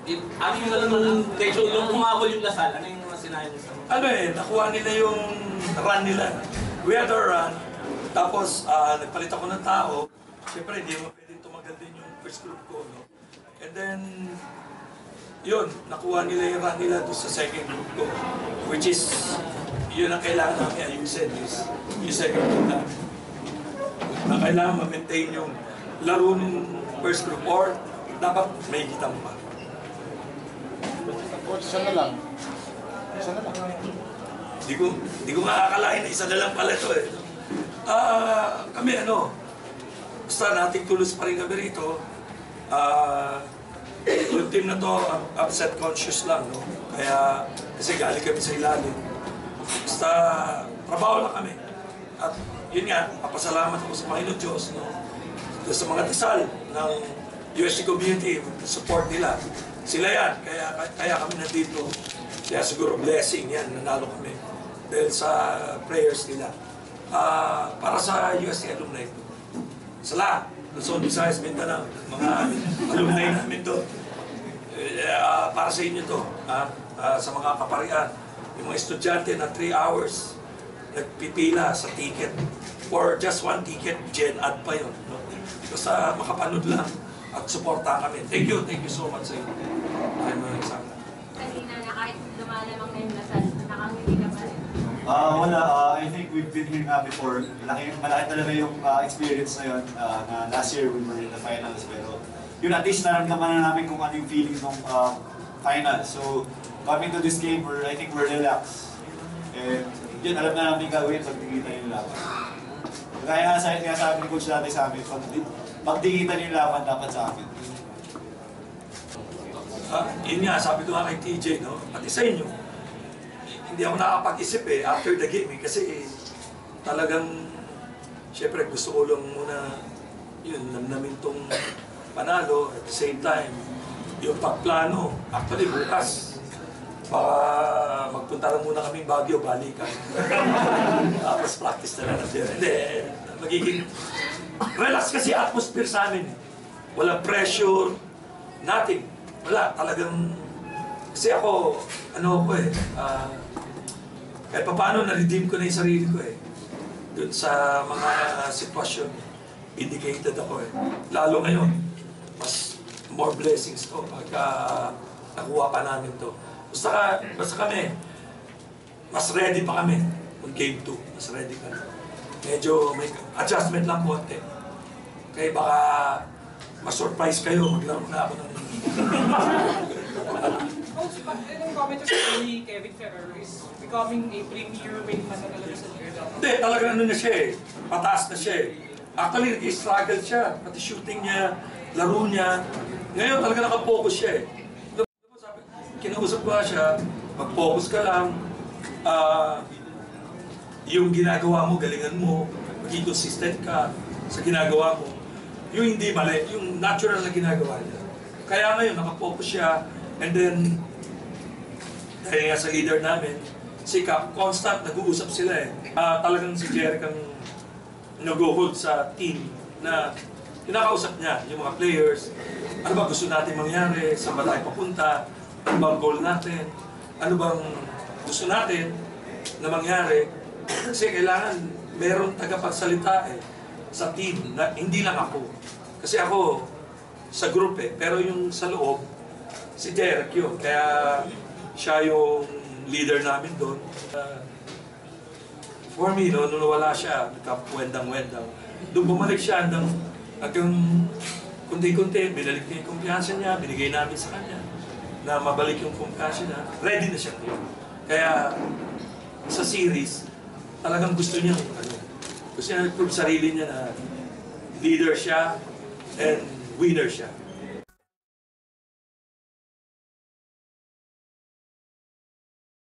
Ano yung tension nung kumabol yung Lasal? Ano yung sinabi mo sa mga? Ano nakuha nila yung run nila. We had our run, tapos nagpalit ako ng tao. Siyempre, hindi mo pwedeng tumagal din yung first group ko, no? And then, yun, nakuha nila yung run nila doon sa second group ko. Which is, yun ang kailangan namin ayusin, is yung second group namin. Na kailangan ma-maintain yung laro ng first group or dapat may kitang pa. Isa na lang. Isa na lang. Di ko makakalain na isa na lang pala ito eh. Kami basta nating tulos pa rin kami rito. Yung team na to, upset conscious lang, no? Kaya, kasi galing kami sa ilalim. Basta, trabaho lang kami. At yun nga, papasalamat ako sa Panginoon Diyos, no? Sa mga dasal ng USC community, support nila. Sila yan, kaya kami nandito. Kaya siguro blessing yan, nanalo kami. Dahil sa prayers nila. Para sa USC alumni ito. Sa lahat, Luzon, Visayas, Mindanao, mga alumni namin to. Para sa inyo to, sa mga kaparian. Yung mga estudyante na 3 hours nagpipila sa ticket. For just one ticket, Gen Ad pa yun. No? Basta makapanood lang at suporta kami. Thank you so much sa inyo. Kanina na kahit lumalamang na yung Lasal, nakangiti ka pa rin. Wala. I think we've been here nga before. Malaki talaga yung experience na yun. Na last year we were in the finals. Pero yun, at least naramdaman na namin kung ano yung feelings ng finals. So, coming to this game, I think we're relaxed. And yun, alam na namin gagawin pag dikitan yung laban. Kaya nga sabi ni Coach dati sa amin, pag dikitan yung laban dapat sa amin. Yun nga, sabi ko nga kay TJ, no? Pati sa inyo, hindi ako nakapag-isip after the game kasi talagang, syempre gusto ko lang muna yun, namnamin tong panalo at the same time, yung pagplano, actually bukas, baka magpunta lang muna kaming Baguio, balikan. Tapos practice na lang natin. Hindi, magiging relax kasi atmosphere sa amin. Walang pressure, nothing. Wala, talagang, kasi ako, kahit paano na-redeem ko na yung sarili ko Doon sa mga sitwasyon, indicated ako Lalo ngayon, mas more blessings to pagka nakuha pa namin to. Basta kami, mas ready pa kami kung game 2, mas ready kami. Medyo may adjustment lang konti. Kaya baka ma-surprise kayo, maglaro na ako ng Yung comment ni Kevin Ferrer is becoming a premier weight man na talaga sa liga. Hindi, talagang na siya pataas na siya Actually, nag-struggle siya. Pati shooting niya, laro niya. Ngayon talaga nakapokus siya Kinausap ko siya, mag-focus ka lang. Yung ginagawa mo, galingan mo. Maging consistent ka sa ginagawa mo. Yung hindi mali, yung natural na ginagawa niya. Kaya ngayon, nakapokus siya. And then, dahil nga sa leader namin, si Cap, constant, nag-uusap sila talagang si Jeric ang nag-hold sa team na kinakausap niya, yung mga players. Ano ba gusto natin mangyari? Saan ba tayo papunta? Ano bang goal natin? Ano bang gusto natin na mangyari? Kasi kailangan meron tagapagsalita sa team na hindi lang ako. Kasi ako sa group pero yung sa loob, si Jeric yun. Kaya siya yung leader namin doon. For me, nung wala siya, nagkapwendang-wendang. Doon bumalik siya hanggang kunti-kunti, binalik niya yung kumpiyansa niya, binigay namin sa kanya na mabalik yung kumpiyansa niya. Ready na siya ngayon. Kaya sa series, talagang gusto niya gusto niya nag-prove sarili niya na leader siya and winner siya.